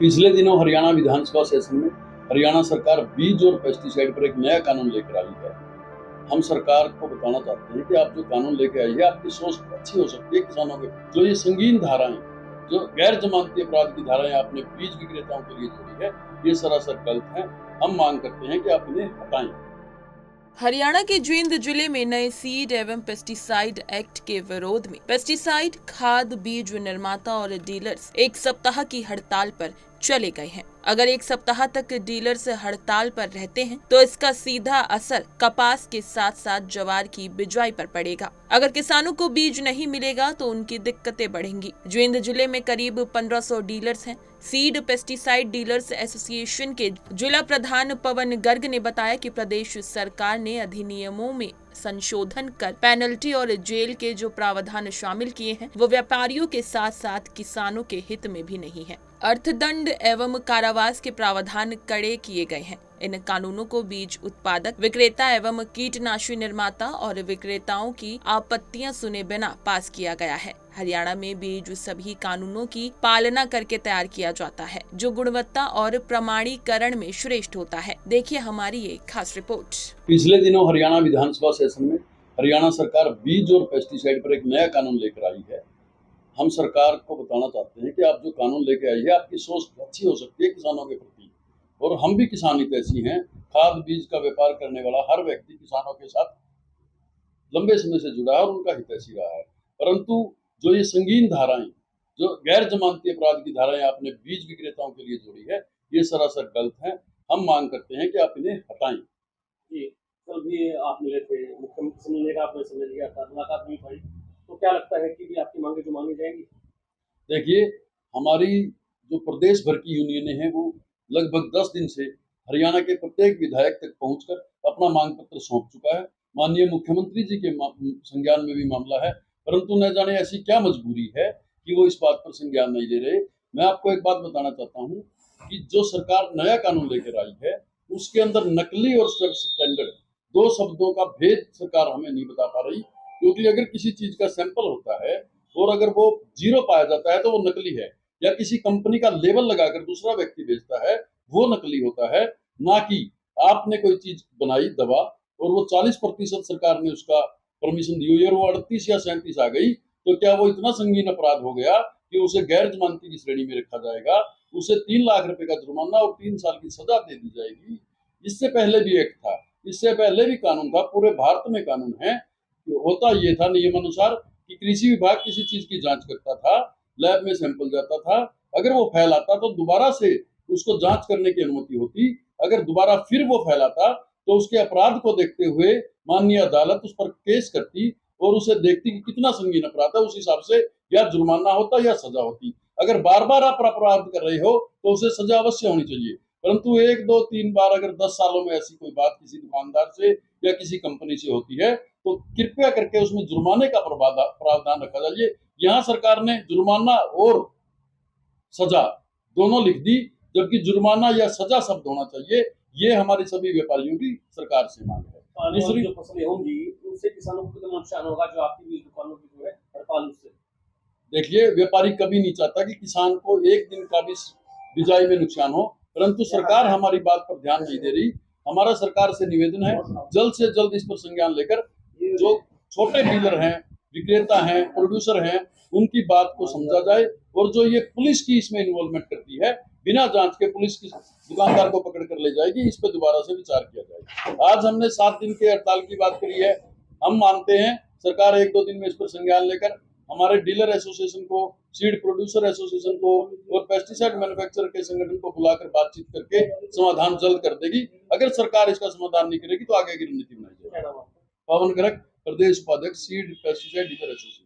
पिछले दिनों हरियाणा विधानसभा सेशन में हरियाणा सरकार बीज और पेस्टिसाइड पर एक नया कानून लेकर आई है। हम सरकार को बताना चाहते हैं कि आप जो कानून लेके आई है, आपकी सोच अच्छी हो सकती है किसानों के। जो ये संगीन धाराएं, जो गैर जमानती अपराध की धाराएं आपने बीज विक्रेताओं के लिए जोड़ी है, ये सरासर गलत है। हम मांग करते हैं कि आप इन्हें हटाएं। हरियाणा के जींद जिले में नए सीड एवं पेस्टिसाइड एक्ट के विरोध में पेस्टिसाइड खाद बीज निर्माता और डीलर्स एक सप्ताह की हड़ताल पर चले गए हैं। अगर एक सप्ताह तक डीलर्स हड़ताल पर रहते हैं तो इसका सीधा असर कपास के साथ साथ ज्वार की बिजाई पर पड़ेगा। अगर किसानों को बीज नहीं मिलेगा तो उनकी दिक्कतें बढ़ेंगी। जींद जिले में करीब 1500 डीलर्स हैं। सीड पेस्टिसाइड डीलर्स एसोसिएशन के जिला प्रधान पवन गर्ग ने बताया कि प्रदेश सरकार ने अधिनियमों में संशोधन कर पेनल्टी और जेल के जो प्रावधान शामिल किए हैं वो व्यापारियों के साथ साथ किसानों के हित में भी नहीं है। अर्थदंड एवं कारावास के प्रावधान कड़े किए गए हैं। इन कानूनों को बीज उत्पादक, विक्रेता एवं कीटनाशी निर्माता और विक्रेताओं की आपत्तियां सुने बिना पास किया गया है। हरियाणा में बीज सभी कानूनों की पालना करके तैयार किया जाता है जो गुणवत्ता और प्रमाणीकरण में श्रेष्ठ होता है। देखिए हमारी ये खास रिपोर्ट। पिछले दिनों हरियाणा विधानसभा सेशन में हरियाणा सरकार बीज और पेस्टिसाइड पर एक नया कानून लेकर आई है। हम सरकार को बताना चाहते हैं कि आप जो कानून लेके आई है, आपकी सोच अच्छी हो सकती है किसानों के प्रति, और हम भी किसान हितैषी हैं। खाद बीज का व्यापार करने वाला हर व्यक्ति किसानों के साथ लंबे समय से जुड़ा है और उनका हितैषी रहा है। परंतु जो ये संगीन धाराएं, जो गैर जमानती अपराध की धाराएं आपने बीज विक्रेताओं के लिए जोड़ी है, ये सरासर गलत है। हम मांग करते हैं कि आप इन्हें हटाएं। जी, कल भी आप मिले थे, मुख्यमंत्री से मिलने का आपने समय लिया था, मुलाकात हुई थी, तो क्या लगता है कि भी आपकी मांगें जो मांगी जाएंगी? देखिए, हमारी जो प्रदेश भर की यूनियनें हैं, वो लगभग 10 दिन से हरियाणा के प्रत्येक विधायक तक पहुंचकर अपना मांग पत्र सौंप चुका है। माननीय मुख्यमंत्री जी के संज्ञान में भी मामला है, परंतु न जाने ऐसी क्या मजबूरी है कि वो इस बात पर संज्ञान नहीं ले रहे। मैं आपको एक बात बताना चाहता हूँ कि जो सरकार नया कानून लेकर आई है, उसके अंदर नकली और स्टैंडर्ड दो शब्दों का भेद सरकार हमें नहीं बता पा रही। क्योंकि अगर किसी चीज का सैंपल होता है और अगर वो 0 पाया जाता है तो वो नकली है, या किसी कंपनी का लेबल लगाकर दूसरा व्यक्ति बेचता है, वो नकली होता है। ना कि आपने कोई चीज बनाई दवा और वो 40% सरकार ने उसका परमिशन दी हुई और वो 38 या 37 आ गई, तो क्या वो इतना संगीन अपराध हो गया कि उसे गैर जमानती की श्रेणी में रखा जाएगा? उसे 3 लाख रुपए का जुर्माना और 3 साल की सजा दे दी जाएगी। इससे पहले भी एक्ट था, इससे पहले भी कानून था, पूरे भारत में कानून है। होता ये था नियम अनुसार कि कृषि विभाग किसी चीज की जांच करता था, लैब में सैंपल जाता था, अगर वो फैलाता तो दोबारा से उसको जांच करने की अनुमति होती। अगर दोबारा फिर वो फैलाता तो उसके अपराध को देखते हुए माननीय अदालत उस पर केस करती और उसे देखती कि कितना संगीन अपराध है, उस हिसाब से या जुर्माना होता या सजा होती। अगर बार बार आप अपराध कर रहे हो तो उसे सजा अवश्य होनी चाहिए, परंतु 1, 2, 3 बार अगर 10 सालों में ऐसी कोई बात किसी दुकानदार से या किसी कंपनी से होती है तो कृपया करके उसमें जुर्माने का प्रावधान रखा जाए। यहाँ सरकार ने जुर्माना और सजा दोनों लिख दी, जबकि जुर्माना या सजा शब्द होना चाहिए। ये हमारी सभी व्यापारियों की सरकार से मांग है। दूसरी जो फसलें होंगी उससे किसानों को कितना नुकसान होगा, जो आपकी भी दुकानों की जो है हड़ताल उससे? देखिए, व्यापारी कभी नहीं चाहता कि किसान को एक दिन का भी बिजाई में नुकसान हो, परंतु सरकार हमारी बात पर ध्यान नहीं दे रही। हमारा सरकार से निवेदन है, जल्द से जल्द इस पर संज्ञान लेकर जो छोटे डीलर हैं, विक्रेता हैं, प्रोड्यूसर हैं, उनकी बात को समझा जाए। और जो ये पुलिस की इसमें इन्वॉल्वमेंट करती है, बिना जांच के पुलिस की दुकानदार को पकड़ कर ले जाएगी, इस पर दोबारा से विचार किया जाए। आज हमने 7 दिन के हड़ताल की बात करी है। हम मानते हैं सरकार 1-2 दिन में इस पर संज्ञान लेकर हमारे डीलर एसोसिएशन को, सीड प्रोड्यूसर एसोसिएशन को और पेस्टिसाइड मैन्युफैक्चरर के संगठन को बुलाकर बातचीत करके समाधान जल्द कर देगी। अगर सरकार इसका समाधान नहीं करेगी तो आगे की रणनीति बनाई जाएगी। पवन गर्ग, प्रदेश उपाध्यक्ष, सीड पेस्टिसाइड डीलर एसोसिएशन।